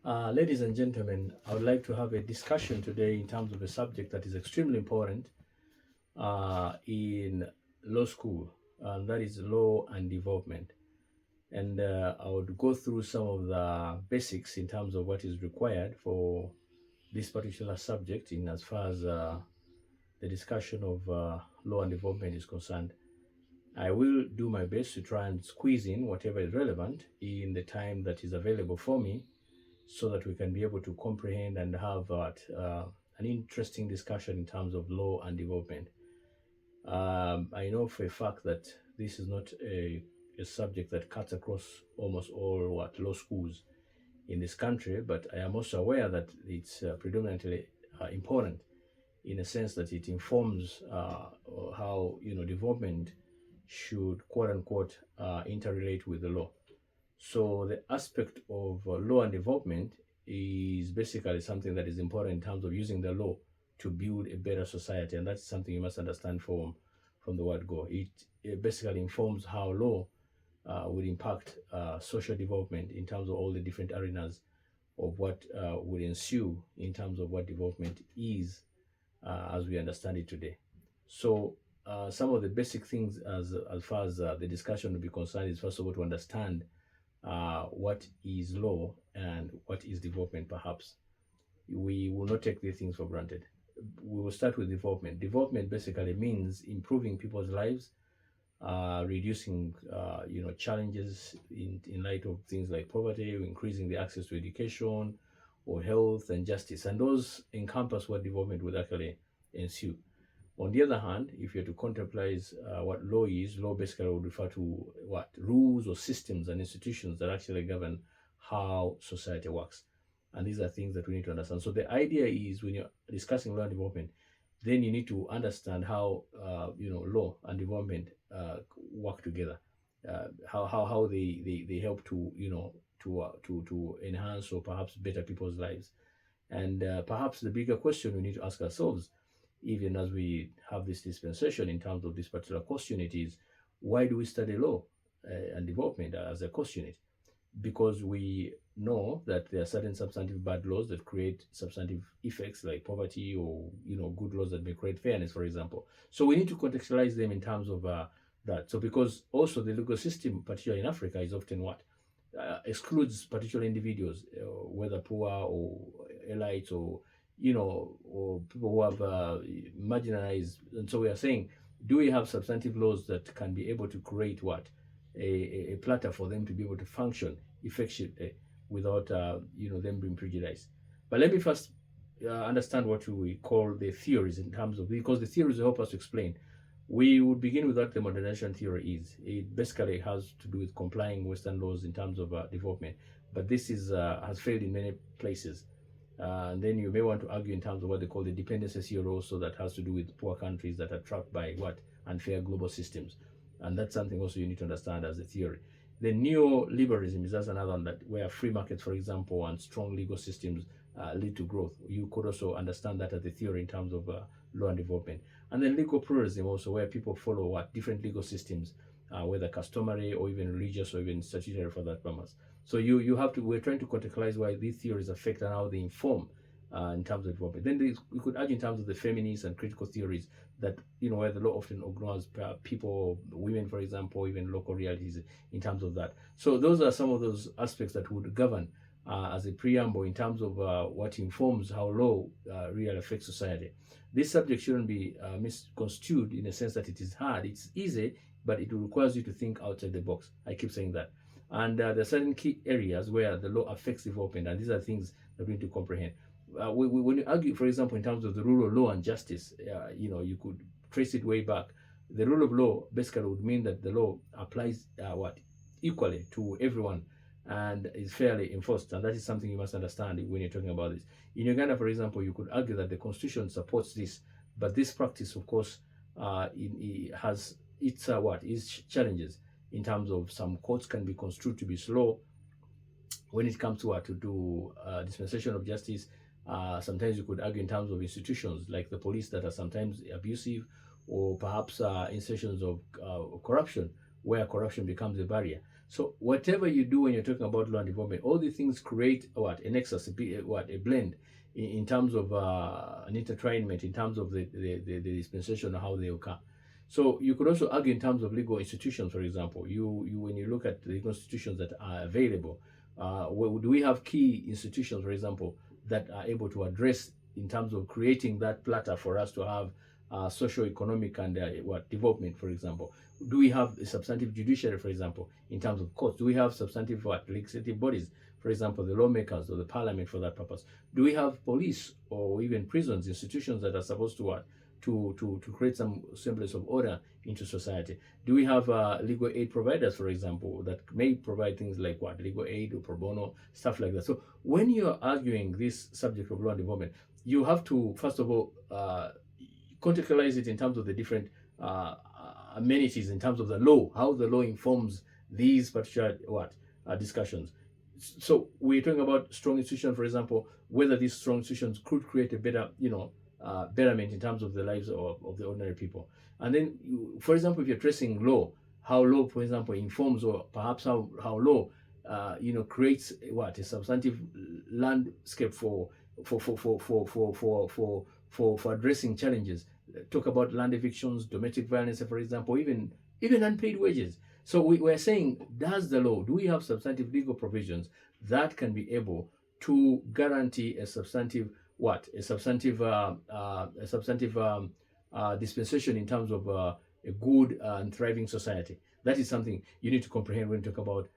Ladies and gentlemen, I would like to have a discussion today in terms of a subject that is extremely important in law school, and that is law and development. And I would go through some of the basics in terms of what is required for this particular subject in as far as the discussion of law and development is concerned. I will do my best to try and squeeze in whatever is relevant in the time that is available for me so that we can be able to comprehend and have an interesting discussion in terms of law and development. I know for a fact that this is not a subject that cuts across almost all law schools in this country, but I am also aware that it's predominantly important in a sense that it informs how development should quote unquote interrelate with the law. So the aspect of law and development is basically something that is important in terms of using the law to build a better society, and that's something you must understand from the word go. It basically informs how law will impact social development in terms of all the different arenas of what will ensue in terms of what development is as we understand it today. So some of the basic things as far as the discussion will be concerned is first of all to understand what is law and what is development, perhaps. We will not take these things for granted. We will start with development. Development basically means improving people's lives, reducing challenges in light of things like poverty, increasing the access to education or health and justice. And those encompass what development would actually ensue. On the other hand, if you're to contemplate what law is, law basically would refer to what rules or systems and institutions that actually govern how society works. And these are things that we need to understand. So the idea is when you're discussing law and development, then you need to understand how law and development work together, how they help to to enhance or perhaps better people's lives. And perhaps the bigger question we need to ask ourselves, even as we have this dispensation in terms of this particular course unit, is why do we study law and development as a course unit? Because we know that there are certain substantive bad laws that create substantive effects like poverty, or good laws that may create fairness, for example. So we need to contextualize them in terms of that. So because also the legal system, particularly in Africa, is often what excludes particular individuals, whether poor or elites or or people who have marginalized. And so we are saying, do we have substantive laws that can be able to create what a platter for them to be able to function effectively without them being prejudiced? But let me first understand what we call the theories in terms of, because the theories will help us to explain. We would begin with what the modernization theory is. It basically has to do with complying Western laws in terms of development, but this is has failed in many places. And then you may want to argue in terms of what they call the dependency theory, also that has to do with poor countries that are trapped by what unfair global systems, and that's something also you need to understand as a theory. The neoliberalism is just another one, that where free markets, for example, and strong legal systems lead to growth. You could also understand that as a theory in terms of law and development. And then legal pluralism also, where people follow what different legal systems, whether customary or even religious or even statutory for that purpose. So you have to, we're trying to contextualize why these theories affect and how they inform in terms of development. Then we could argue in terms of the feminist and critical theories that, where the law often ignores people, women, for example, even local realities in terms of that. So those are some of those aspects that would govern as a preamble in terms of what informs how law really affects society. This subject shouldn't be misconstrued in a sense that it is hard. It's easy, but it requires you to think outside the box. I keep saying that. And there are certain key areas where the law affects development, and these are things that we need to comprehend. When you argue, for example, in terms of the rule of law and justice, you could trace it way back. The rule of law basically would mean that the law applies equally to everyone and is fairly enforced, and that is something you must understand when you're talking about this. In Uganda, for example, you could argue that the constitution supports this, but this practice, of course, has its challenges in terms of some courts can be construed to be slow when it comes to do dispensation of justice. Sometimes you could argue in terms of institutions like the police that are sometimes abusive, or perhaps institutions of corruption, where corruption becomes a barrier. So whatever you do when you're talking about law and development, all these things create what a nexus, a blend in terms of an intertwinement, in terms of the dispensation of how they occur. So you could also argue in terms of legal institutions, for example. You when you look at the legal institutions that are available, do we have key institutions, for example, that are able to address in terms of creating that platter for us to have socio-economic and what development, for example? Do we have a substantive judiciary, for example, in terms of courts? Do we have substantive what legislative bodies, for example, the lawmakers or the parliament for that purpose? Do we have police or even prisons, institutions that are supposed to what to create some semblance of order into society? Do we have legal aid providers, for example, that may provide things like what legal aid or pro bono stuff like that? So when you're arguing this subject of law and development, you have to first of all contextualize it in terms of the different amenities, in terms of the law, how the law informs these particular discussions. So we're talking about strong institutions, for example, whether these strong institutions could create a better, betterment in terms of the lives of the ordinary people. And then, for example, if you're tracing law, how law, for example, informs, or perhaps how law, creates a substantive landscape for addressing challenges. Talk about land evictions, domestic violence, for example, even unpaid wages. So we're saying, do we have substantive legal provisions that can be able to guarantee a substantive dispensation in terms of a good and thriving society? That is something you need to comprehend when you talk about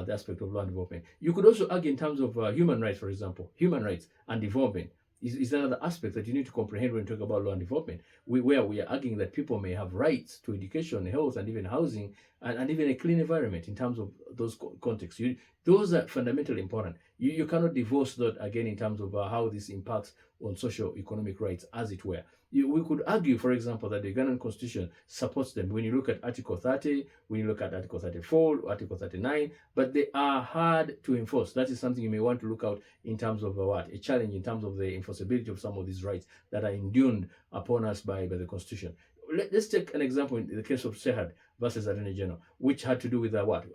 the aspect of law and development. You could also argue in terms of human rights, for example. Human rights and development is another aspect that you need to comprehend when you talk about law and development, where we are arguing that people may have rights to education, health, and even housing, and even a clean environment in terms of those contexts. Those are fundamentally important. You cannot divorce that again in terms of how this impacts on socio-economic rights, as it were. We could argue, for example, that the Ghanaian constitution supports them when you look at Article 30, when you look at Article 34, Article 39, but they are hard to enforce. That is something you may want to look out in terms of a challenge in terms of the enforceability of some of these rights that are endued upon us by the constitution. Let's take an example in the case of Sehad versus Attorney General, which had to do with about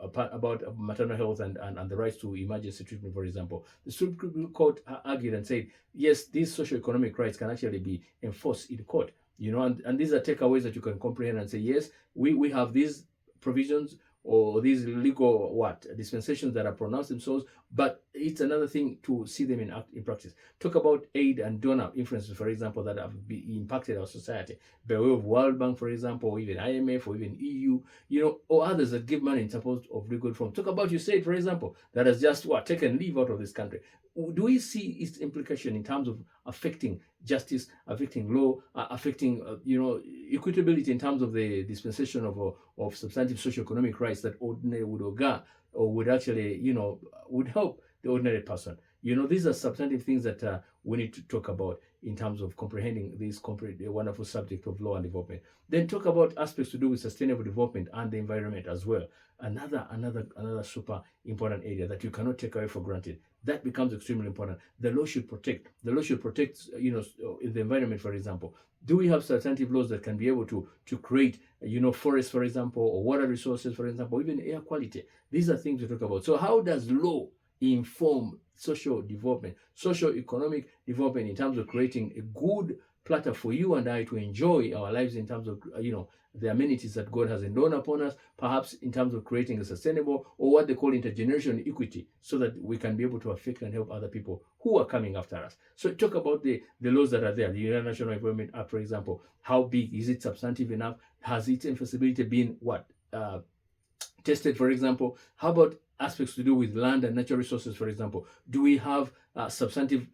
maternal health and the rights to emergency treatment, for example. The Supreme Court argued and said, yes, these socio-economic rights can actually be enforced in court. And these are takeaways that you can comprehend and say, yes, we have these provisions or these legal dispensations that are pronounced themselves, but it's another thing to see them in practice. Talk about aid and donor influences, for example, that have impacted our society by way of World Bank, for example, or even IMF, or even EU, or others that give money in support of legal reform. Talk about USAID, for example, that has just taken leave out of this country. Do we see its implication in terms of affecting justice, affecting law, affecting equitability in terms of the dispensation of substantive socio-economic rights that ordinary would occur or would actually would help the ordinary person? These are substantive things that we need to talk about in terms of comprehending this wonderful subject of law and development. Then talk about aspects to do with sustainable development and the environment as well. Another super important area that you cannot take away for granted. That becomes extremely important. The law should protect. The law should protect, in the environment, for example. Do we have substantive laws that can be able to create, forests, for example, or water resources, for example, even air quality? These are things we talk about. So how does law inform social development, socio-economic development in terms of creating a good platter for you and I to enjoy our lives in terms of, the amenities that God has endowed upon us, perhaps in terms of creating a sustainable or what they call intergenerational equity, so that we can be able to affect and help other people who are coming after us. So talk about the laws that are there. The International Environment Act, for example, how big is it? Substantive enough? Has its enforceability been tested, for example? How about aspects to do with land and natural resources, for example? Do we have substantive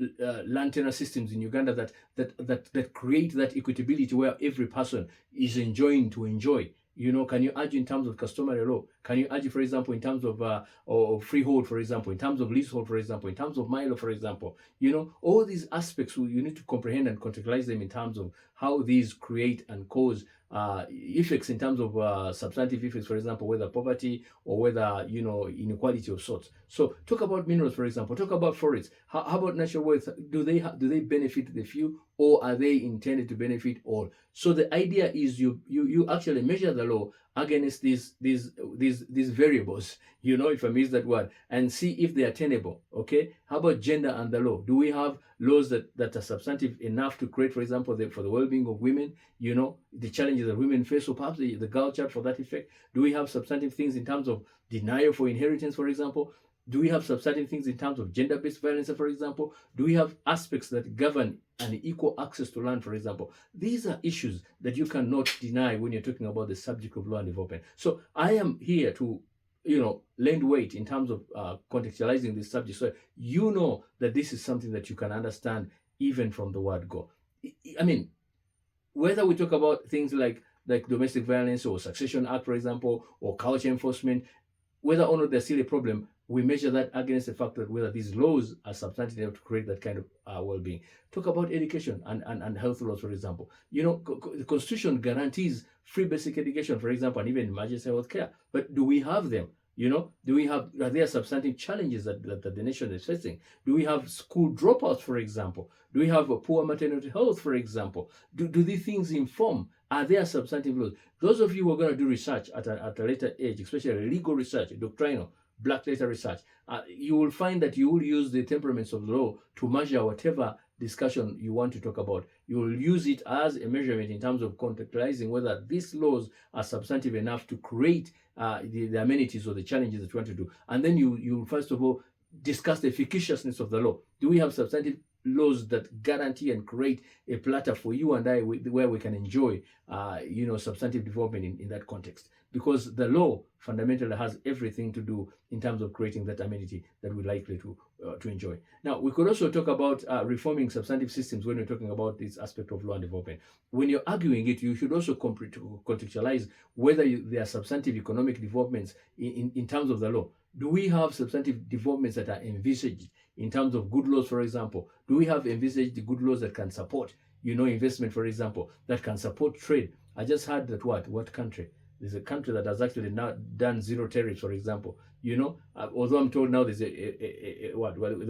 land tenure systems in Uganda that create that equitability where every person is enjoying to enjoy? Can you argue in terms of customary law? Can you argue, for example, in terms of freehold, for example, in terms of leasehold, for example, in terms of milo, for example? All these aspects, you need to comprehend and contextualize them in terms of how these create and cause effects in terms of substantive effects, for example, whether poverty or whether, inequality of sorts. So talk about minerals, for example, talk about forests. How about natural wealth? Do they benefit the few, or are they intended to benefit all? So the idea is you actually measure the law against these variables, if I miss that word, and see if they are tenable. Okay, how about gender and the law? Do we have laws that are substantive enough to create, for example, for the well-being of women, the challenges that women face, or perhaps the girl child for that effect? Do we have substantive things in terms of denial for inheritance, for example? Do we have substantive things in terms of gender-based violence, for example? Do we have aspects that govern an equal access to land, for example? These are issues that you cannot deny when you're talking about the subject of law and development. So I am here to, lend weight in terms of contextualizing this subject, so you know that this is something that you can understand even from the word go. I mean, whether we talk about things like domestic violence or succession act, for example, or culture enforcement, whether or not they're still a problem, we measure that against the fact that whether these laws are substantive enough to create that kind of well-being. Talk about education and health laws, for example. The Constitution guarantees free basic education, for example, and even emergency health care. But do we have them? Are there substantive challenges that the nation is facing? Do we have school dropouts, for example? Do we have a poor maternity health, for example? Do these things inform? Are there substantive laws? Those of you who are going to do research at a later age, especially legal research, doctrinal, black letter research, you will find that you will use the temperaments of the law to measure whatever discussion you want to talk about. You will use it as a measurement in terms of contextualizing whether these laws are substantive enough to create the amenities or the challenges that you want to do. And then you first of all discuss the efficaciousness of the law. Do we have substantive laws that guarantee and create a platter for you and I where we can enjoy substantive development in that context? Because the law fundamentally has everything to do in terms of creating that amenity that we're likely to enjoy. Now, we could also talk about reforming substantive systems when we're talking about this aspect of law and development. When you're arguing it, you should also contextualize whether there are substantive economic developments in terms of the law. Do we have substantive developments that are envisaged in terms of good laws, for example? Do we have envisaged good laws that can support, investment, for example, that can support trade? I just heard that what country? There's a country that has actually now done zero tariffs, for example. Although I'm told now there's they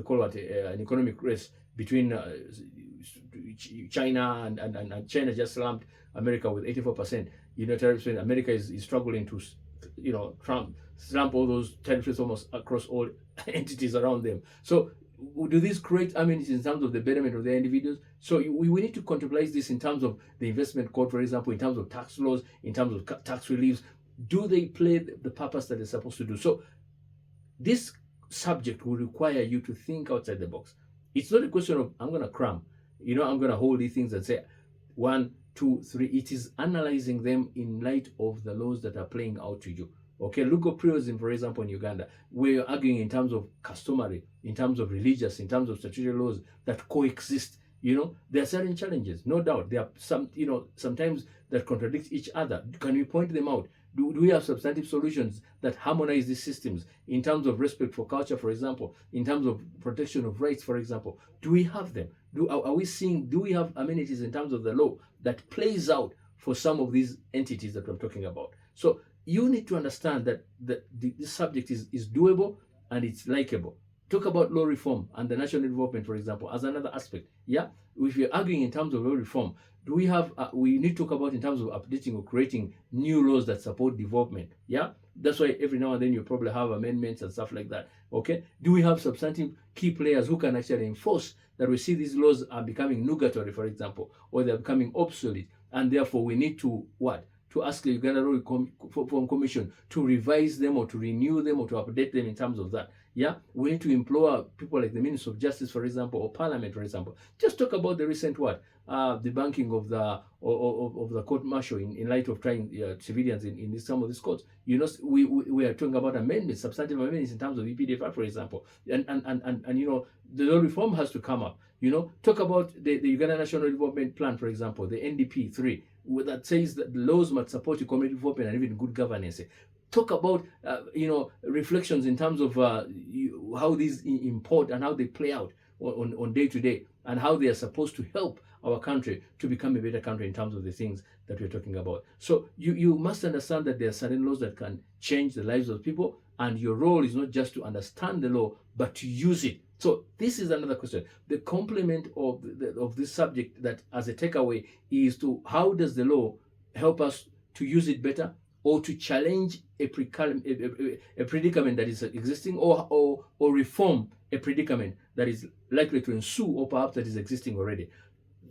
call an economic race between China and China just slumped America with 84%. Tariffs. When America is struggling to, slump all those tariffs almost across all entities around them. So do these create amenities in terms of the betterment of the individuals? So we need to contemplate this in terms of the investment code, for example, in terms of tax laws, in terms of tax reliefs. Do they play the purpose that they're supposed to do? So this subject will require you to think outside the box. It's not a question of I'm going to cram, I'm going to hold these things and say 1, 2, 3. It is analyzing them in light of the laws that are playing out to you. Okay, legal pluralism, for example, in Uganda, where you're arguing in terms of customary, in terms of religious, in terms of statutory laws that coexist. There are certain challenges, no doubt. There are some, sometimes that contradict each other. Can we point them out? Do we have substantive solutions that harmonize these systems in terms of respect for culture, for example, in terms of protection of rights, for example? Do we have them? Do we have amenities in terms of the law that plays out for some of these entities that I'm talking about? So you need to understand that this subject is doable and it's likable. Talk about law reform and the national development, for example, as another aspect. Yeah, if you're arguing in terms of law reform, do we have? We need to talk about in terms of updating or creating new laws that support development. Yeah, that's why every now and then you probably have amendments and stuff like that. Okay, do we have substantive key players who can actually enforce that? We see these laws are becoming nugatory, for example, or they're becoming obsolete, and therefore we need to to ask the Uganda Law Reform Commission to revise them or to renew them or to update them in terms of that. Yeah, we need to implore people like the Minister of Justice, for example, or Parliament, for example. Just talk about the recent debunking of the court martial in light of trying civilians in some of these courts. We are talking about amendments, substantive amendments in terms of EPDFR, for example, and the law reform has to come up. Talk about the Uganda National Development Plan, for example, the NDP 3, that says that the laws must support economic development and even good governance. Talk about reflections in terms of how these import and how they play out on day to day, and how they are supposed to help our country to become a better country in terms of the things that we're talking about. So you must understand that there are certain laws that can change the lives of people, and your role is not just to understand the law, but to use it. So this is another question. The complement of this subject, that as a takeaway, is to how does the law help us to use it better, or to challenge a predicament that is existing, or reform a predicament that is likely to ensue, or perhaps that is existing already.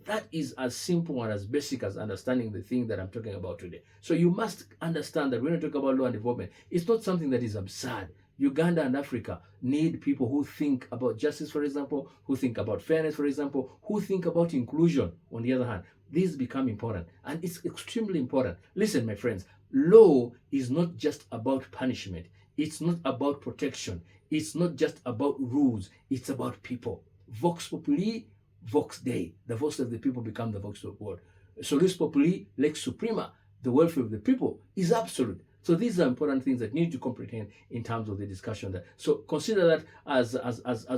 That is as simple and as basic as understanding the thing that I'm talking about today. So you must understand that when you talk about law and development, it's not something that is absurd. Uganda and Africa need people who think about justice, for example, who think about fairness, for example, who think about inclusion, on the other hand. These become important, and it's extremely important. Listen, my friends, law is not just about punishment. It's not about protection. It's not just about rules. It's about people. Vox populi, vox Dei. The voice of the people become the voice of God. Solus populi, lex suprema. The welfare of the people is absolute. So these are important things that need to comprehend in terms of the discussion there. So consider that as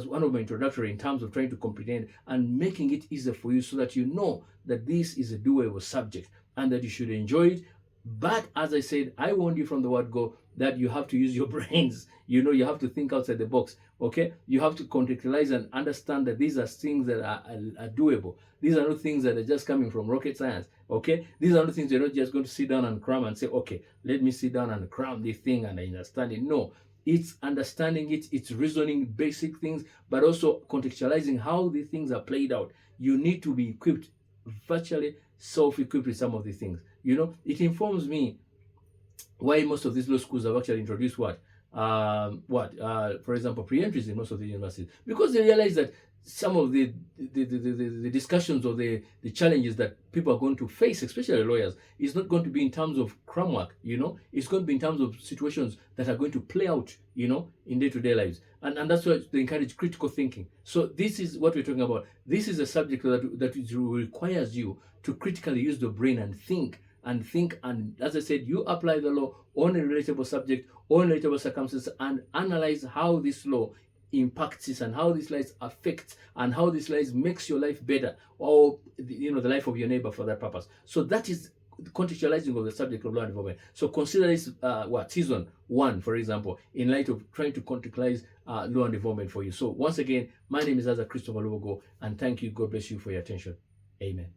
one of my introductory in terms of trying to comprehend and making it easier for you, so that you know that this is a doable subject and that you should enjoy it. But as I said, I warned you from the word go that you have to use your brains. You have to think outside the box. Okay, you have to contextualize and understand that these are things that are doable. These are not things that are just coming from rocket science. Okay, these are not things you're not just going to sit down and cram and say, okay, let me sit down and cram this thing and I understand it. No, it's understanding it, it's reasoning basic things, but also contextualizing how these things are played out. You need to be equipped, virtually self-equipped with some of these things. It informs me why most of these law schools have actually introduced for example, pre-entries in most of the universities, because they realize that some of the discussions or the challenges that people are going to face, especially lawyers, is not going to be in terms of cram work. It's going to be in terms of situations that are going to play out, in day-to-day lives, and that's why they encourage critical thinking. So this is what we're talking about. This is a subject that requires you to critically use the brain and think. And as I said, you apply the law on a relatable subject, on relatable circumstances, and analyze how this law impacts this, and how this laws affects, and how this laws makes your life better, or the life of your neighbor, for that purpose. So that is contextualizing of the subject of law and development. So consider this season 1, for example, in light of trying to contextualize law and development for you. So once again, my name is Christopher Luogo, and thank you. God bless you for your attention. Amen.